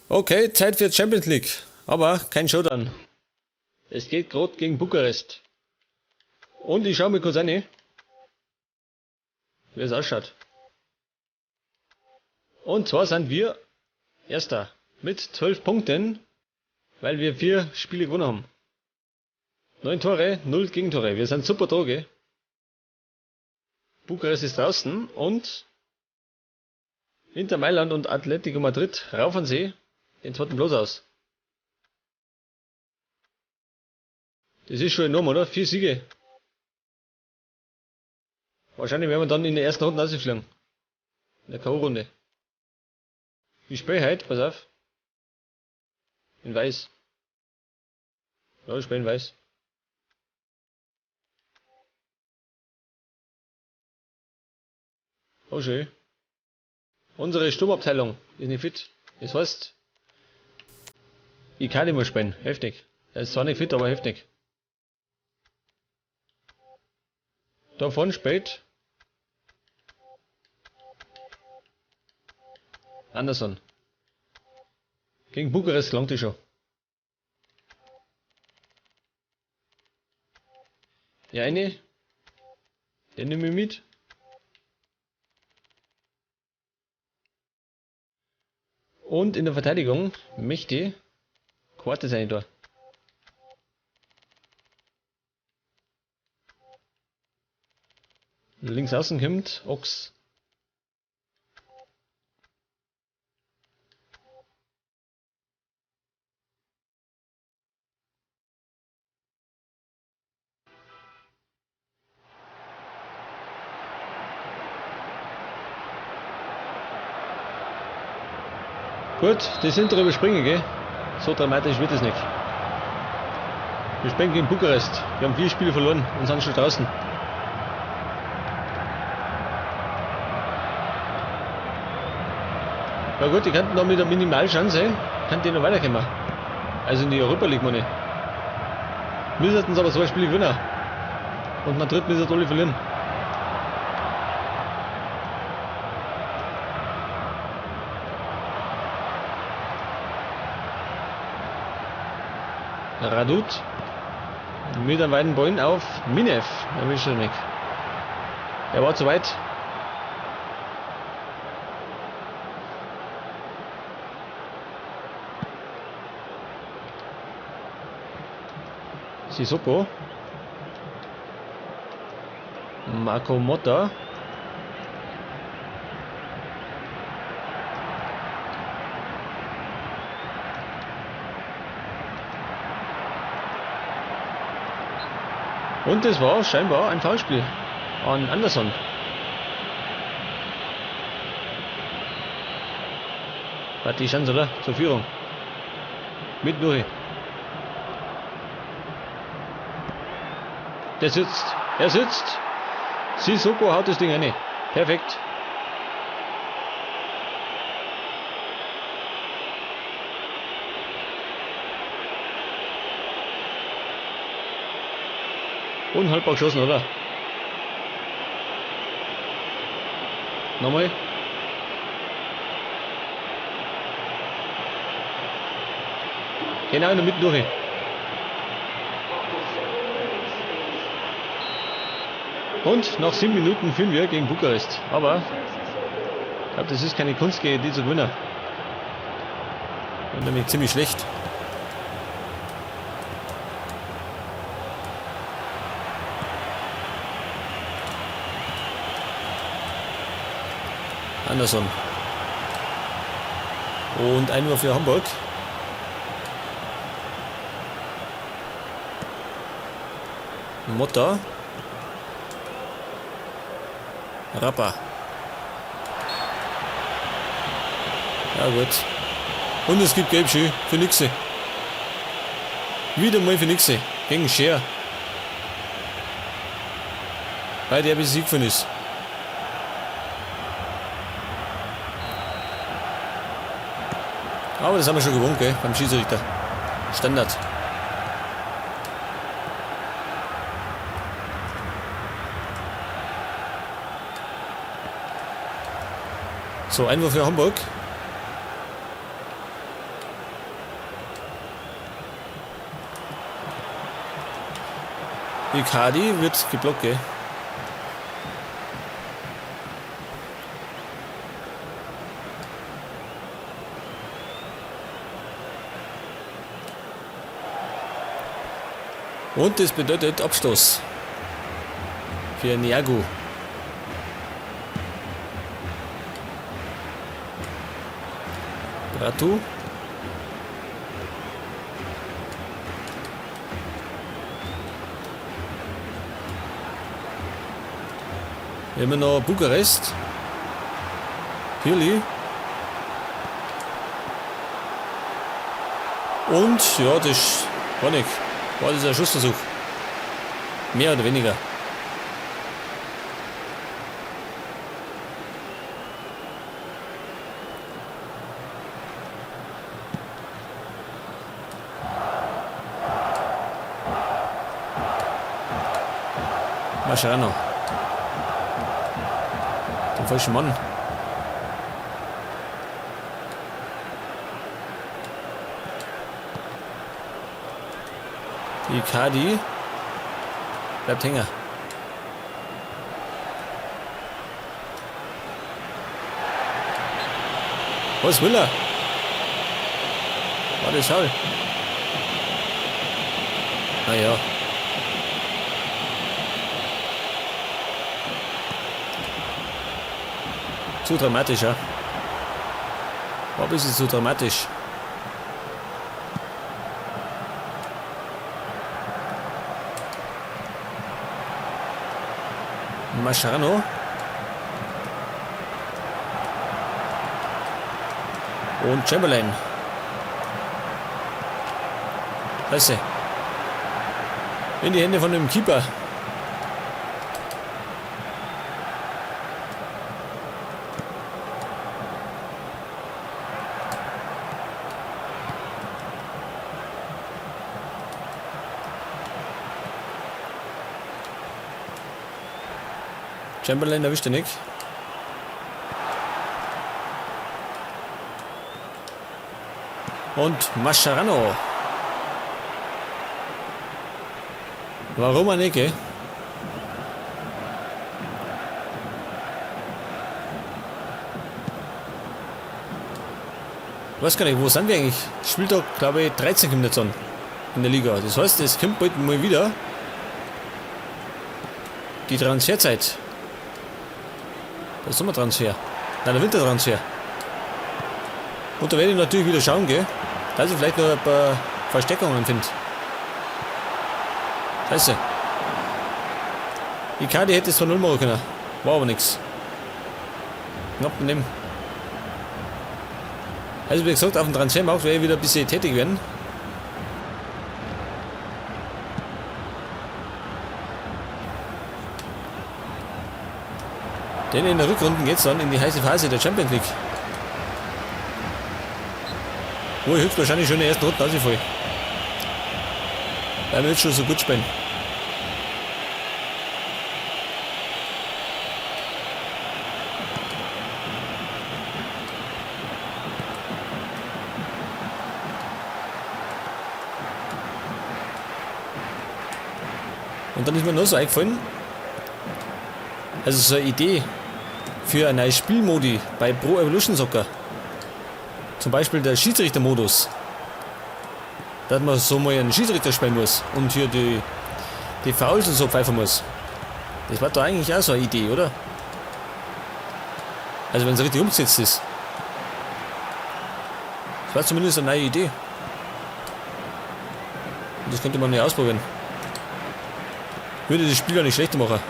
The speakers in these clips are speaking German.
Okay, Zeit für Champions League. Aber kein Showdown. Es geht gerade gegen Bukarest. Und ich schaue mir kurz an, wie es ausschaut. Und zwar sind wir Erster mit 12 Punkten, weil wir 4 Spiele gewonnen haben. 9 Tore, 0 Gegentore. Wir sind super Droge. Bukarest ist draußen und Inter Mailand und Atletico Madrid raufen sie den zweiten Platz aus. Das ist schon enorm, oder? 4 Siege. Wahrscheinlich werden wir dann in der ersten Runde rausfliegen. In der K.O.-Runde. Ich spiele heute, pass auf. In Weiß. Ja, ich spiele in Weiß. Oh schön. Unsere Sturmabteilung ist nicht fit. Das heißt, ich kann nicht mehr spielen. Heftig. Er ist zwar nicht fit, aber heftig. Da vorne spielt Anderson. Gegen Bukarest gelangt die schon. Ja, eine. Den nehme ich mit. Und in der Verteidigung möchte Quartes sein da. Links außen kommt Ochs. Gut, das Intro überspringen, gell? So dramatisch wird es nicht. Wir spielen gegen Bukarest. Wir haben 4 Spiele verloren und sind schon draußen. Ja gut, die könnten noch mit einer Minimalchance, könnten die noch weiterkommen. Also in die Europa League, meine ich. Müssten sie aber 2 Spiele gewinnen. Und Madrid müssen alle verlieren. Radut mit einem weiten Ball auf Minev. Erwischt er nicht. Er war zu weit. Sissoko. Marco Motta. Und es war scheinbar ein Foulspiel an Anderson. Hat die Chance, oder? Zur Führung. Mit Nuri. Der sitzt. Er sitzt. Sissoko haut das Ding rein. Perfekt. Unhaltbar geschossen, oder? Nochmal. Genau in der Mitte durch. Und nach 7 Minuten führen wir gegen Bukarest. Aber ich glaube, das ist keine Kunst, gegen die zu gewinnen. Und nämlich ziemlich schlecht. Anderson. Und Einwurf für Hamburg. Motta. Rappa. Ja gut. Und es gibt Gelbschuh für Nixe. Wieder mal für Nixe. Gegen Scher. Weil der besiegt von ist. Aber das haben wir schon gewohnt, gell? Beim Schiedsrichter. Standard. So, Einwurf für Hamburg. Icardi wird geblockt, gell? Und das bedeutet Abstoß für Niago. Bratu. Immer noch Bukarest. Pirli. Und ja, das war nicht. War das ein Schussversuch? Mehr oder weniger. Mascherano. Den falschen Mann. Icardi bleibt hängen. Was will er? War das Foul? Naja. Zu dramatisch, ja. War ein bisschen zu dramatisch. Mascherano. Und Chamberlain. Scheiße. In die Hände von dem Keeper. Chamberlain erwischt er nicht. Und Mascherano. Warum eine Ecke? Ich weiß gar nicht, wo sind wir eigentlich? Spieltag, glaube ich, 13 kommt jetzt an in der Liga. Das heißt, es kommt bald mal wieder die Transferzeit. Der Sommertransfer. Nein, der Wintertransfer. Und da werde ich natürlich wieder schauen, gell? Dass ich vielleicht noch ein paar Versteckungen finde. Scheiße. Icardi hätte es von 0 machen können. War aber nichts. Knapp daneben. Also wie gesagt, auf dem Transfermarkt werde ich wieder ein bisschen tätig werden. Denn in der Rückrunde geht es dann in die heiße Phase der Champions League. Wo ich höchstwahrscheinlich schon in der ersten Runde ausfallen. Weil wir jetzt schon so gut spielen. Und dann ist mir noch so eingefallen, also so eine Idee für ein neues Spielmodi bei Pro Evolution Soccer. Zum Beispiel der Schiedsrichtermodus. Dass man so mal einen Schiedsrichter spielen muss und hier die Fouls und so pfeifen muss. Das war doch eigentlich auch so eine Idee, oder? Also wenn es richtig umgesetzt ist. Das war zumindest eine neue Idee. Und das könnte man ja ausprobieren. Würde das Spiel ja nicht schlechter machen.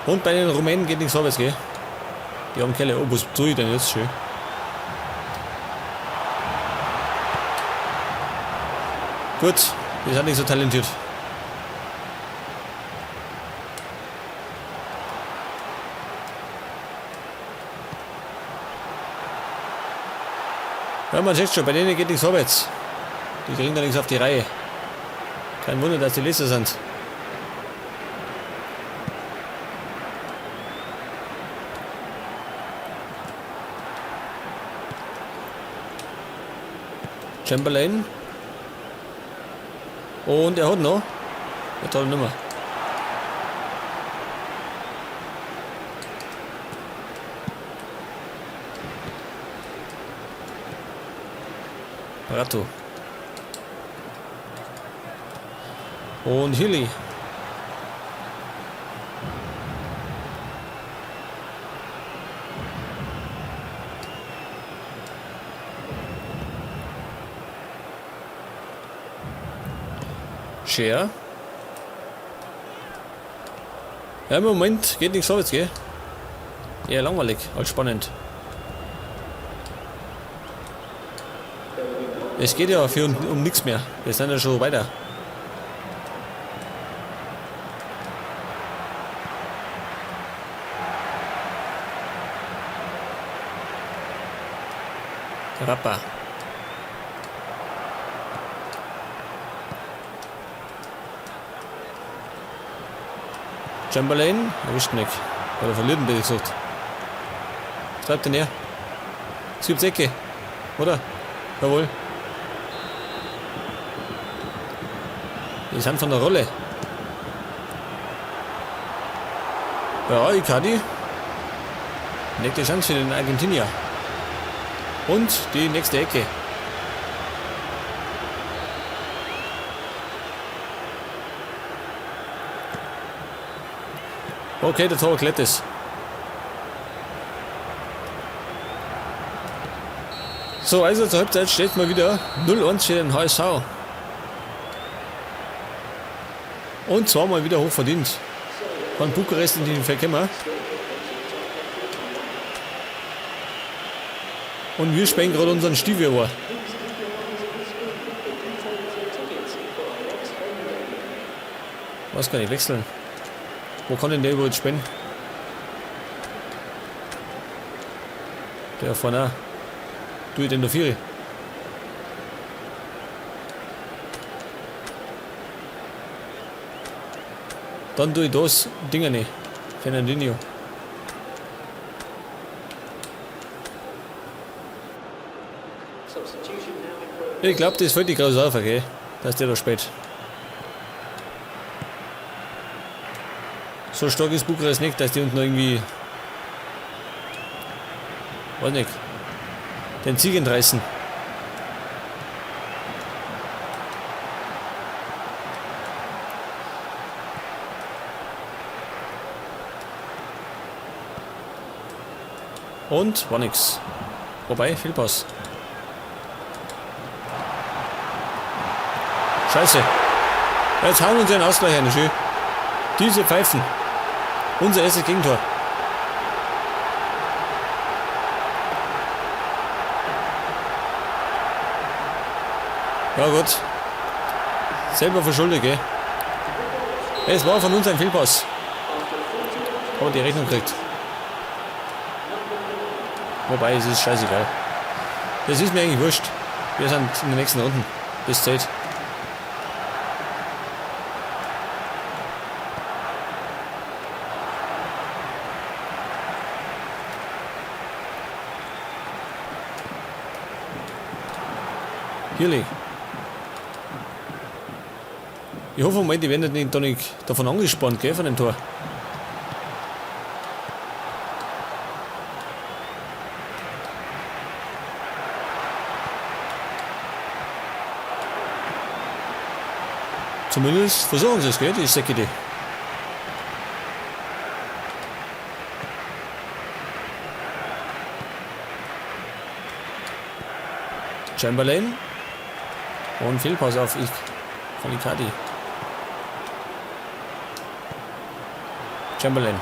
Und bei den Rumänen geht nichts vorwärts, gell? Die haben keine. Oh, was tue ich denn jetzt? Schön. Gut, wir sind nicht so talentiert. Ja, man sieht schon, bei denen geht nichts vorwärts. Die kriegen da nichts auf die Reihe. Kein Wunder, dass die Leser sind. Chamberlain. Und er hat noch. Jetzt hat er nicht mehr. Ratto. Und Hilly. Share. Ja, im Moment geht nichts vorwärts, gell? Eher langweilig als spannend. Es geht ja für um nichts mehr. Wir sind ja schon weiter. Rappa. Chamberlain, erwischt nicht. Oder verliert ihn, bitte gesagt. Was treibt denn her? Es gibt Ecke, oder? Jawohl. Die sind von der Rolle. Ja, Icardi. Nächste Chance für den Argentinier. Und die nächste Ecke. Okay, der Tor klärt es. So, also zur Halbzeit steht mal wieder 0-1 für den HSV. Und zweimal wieder hoch verdient. Von Bukarest in den Verkämmer. Und wir spielen gerade unseren Stiefel vor. Was kann ich wechseln? Wo kann denn der überhaupt spielen? Der vorne. Du den der Vieri. Dann tue ich das Dinger nicht. Fernandinho. Ich glaube, das fällt die groß auf, okay? Dass der da spät. So stark ist Bukarest nicht, dass die unten irgendwie. Weiß nicht. Den Sieg entreißen. Und war nix. Wobei, Fehlpass. Scheiße. Jetzt hauen wir uns einen Ausgleich an, schön. Diese Pfeifen. Unser erstes Gegentor. Ja gut. Selber verschuldet, gell. Es war von uns ein Fehlpass. Aber die Rechnung kriegt. Wobei, es ist scheißegal. Das ist mir eigentlich wurscht. Wir sind in den nächsten Runden. Bis Zeit. Hirli. Ich hoffe mal, die werden nicht davon angespannt, gell, von dem Tor. Zumindest versuchen sie es, gell, die Säcke. Chamberlain. Und Fehlpass auf ich von Icardi. Chamberlain.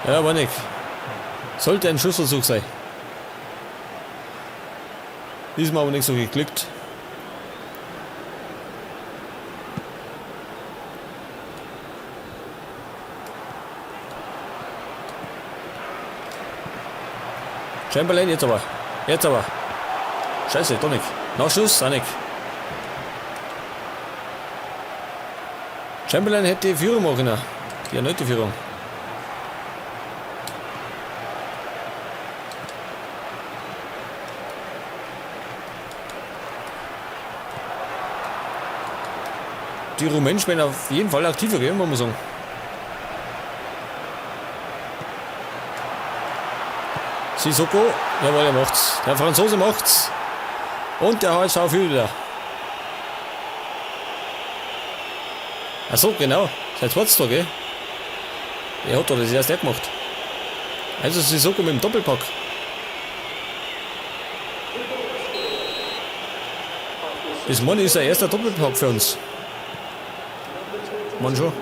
Ja, war nicht. Sollte ein Schussversuch sein. Ist mir aber nicht so geglückt. Chamberlain, jetzt aber. Jetzt aber. Scheiße, doch nicht. Nachschuss, auch nicht. Chamberlain hätte die Führung machen können. Die erneute Führung. die Rumänen spielen auf jeden Fall aktiver, gell, muss man sagen. Sissoko, jawohl, er macht's. Der Franzose macht's. Und der HSV führt wieder. Achso, genau. Sein zweites Tor, gell? Er hat doch das erst nicht gemacht. Also Sissoko mit dem Doppelpack. Das Mann ist ein erster Doppelpack für uns. Mann schon.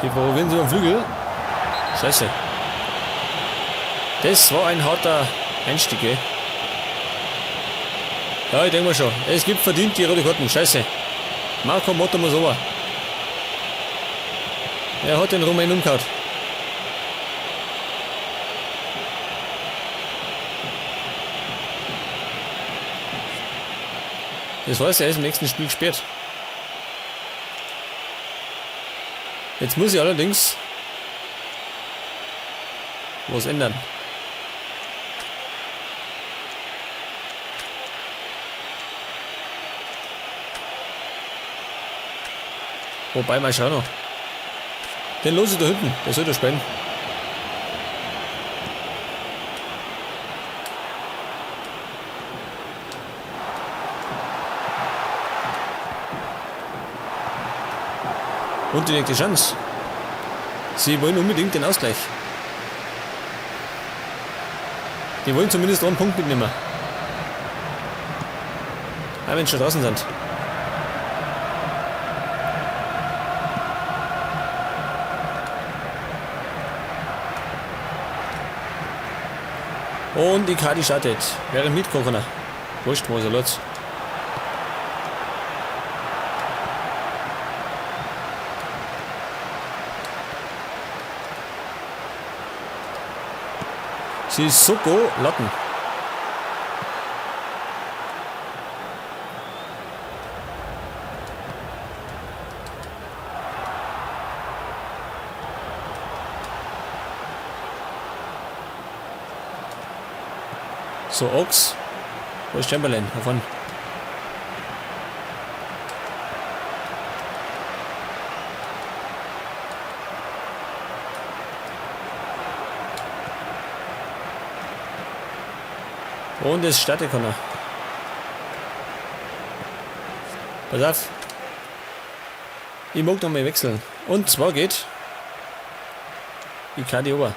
Sie verrobieren sie am Flügel. Scheiße. Das war ein harter Einstieg, ey. Ja, ich denke mal schon. Es gibt verdient die rote Karten. Scheiße. Marco Motta muss over. Er hat den Rumänen umgehauen. Das heißt, er ist im nächsten Spiel gesperrt. Jetzt muss ich allerdings was ändern. Wobei, mal schauen noch. Den los ist da hinten, der soll da spielen. Und die nächste Chance. Sie wollen unbedingt den Ausgleich. Die wollen zumindest einen Punkt mitnehmen. Ah, wenn sie schon draußen sind. Und die Kadi startet. Während mitkochen. Wurscht, wo ist er los? Sissoko, Latten. So, Ochs. Wo ist Chamberlain? Wovon? Und es startet kann er. Pass auf. Ich mag noch mal wechseln. Und zwar geht Icardi ober.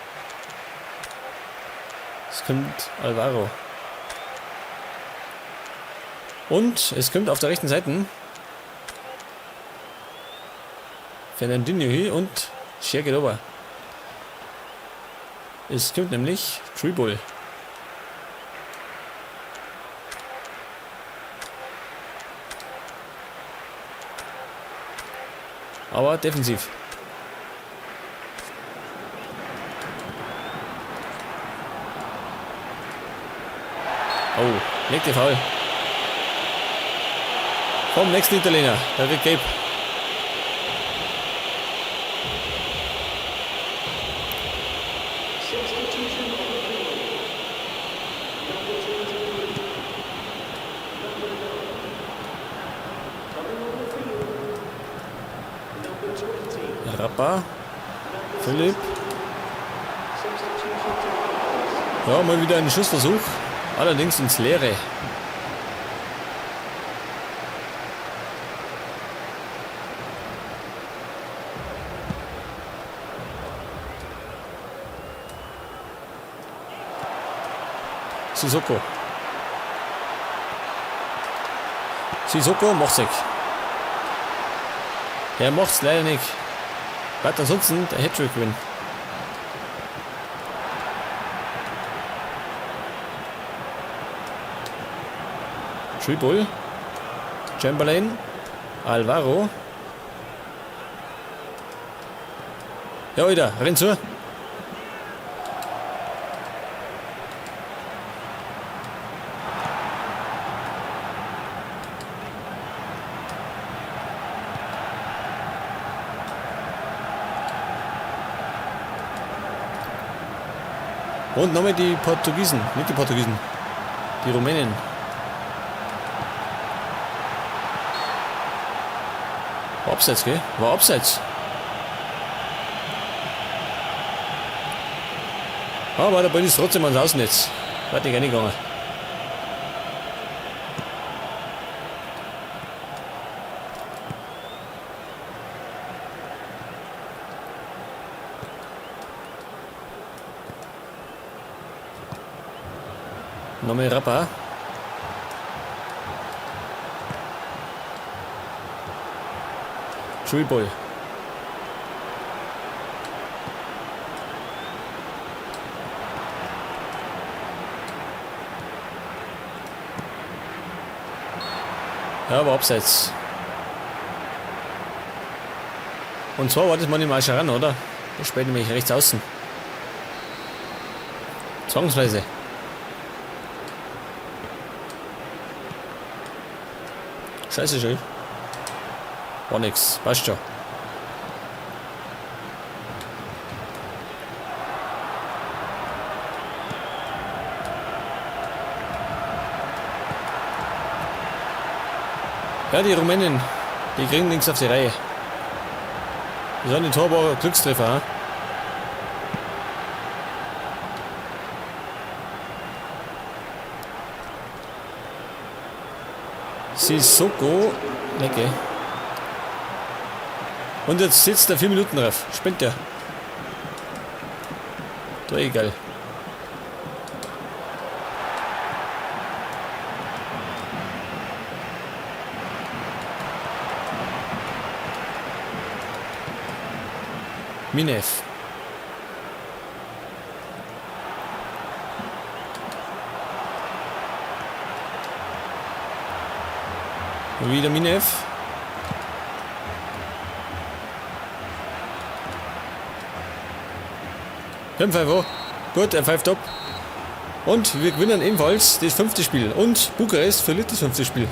Es kommt Alvaro. Und es kommt auf der rechten Seite Fernandinho hier und Scher geht ober. Es kommt nämlich Tribol. Aber defensiv. Oh, legt die Foul. Vom nächsten Italiener, der wird gelb. Rappa, Philipp. Ja, mal wieder ein Schussversuch, allerdings ins Leere. Sissoko. Sissoko macht's weg. Er macht's leider nicht. Was ansonsten der Hattrick gewinnen. Tribol. Chamberlain. Alvaro. Ja, wieder. Renn zu. Und nochmal die Portugiesen, nicht die Portugiesen, die Rumänen. War abseits, gell? War abseits. Aber der Ball ist trotzdem ans Außennetz. Hat nicht reingegangen. Nochmal Rappa. Schulball. Ja, aber abseits. Und zwar war das mal im Mascheran, oder? Das spielt nämlich rechts außen. Zwangsweise. Scheiße schön. War nix. Passt schon. Ja, die Rumänen, die kriegen nichts auf die Reihe. Das sind die Torwart Glückstreffer, ha? Sissoko. Lecke. Und jetzt sitzt er 4 Minuten drauf. Spinnt der. Da egal. Minev. Wieder Minev. Fünf einfach. Gut, er pfeift ab. Und wir gewinnen ebenfalls das 5. Spiel. Und Bukarest verliert das 5. Spiel.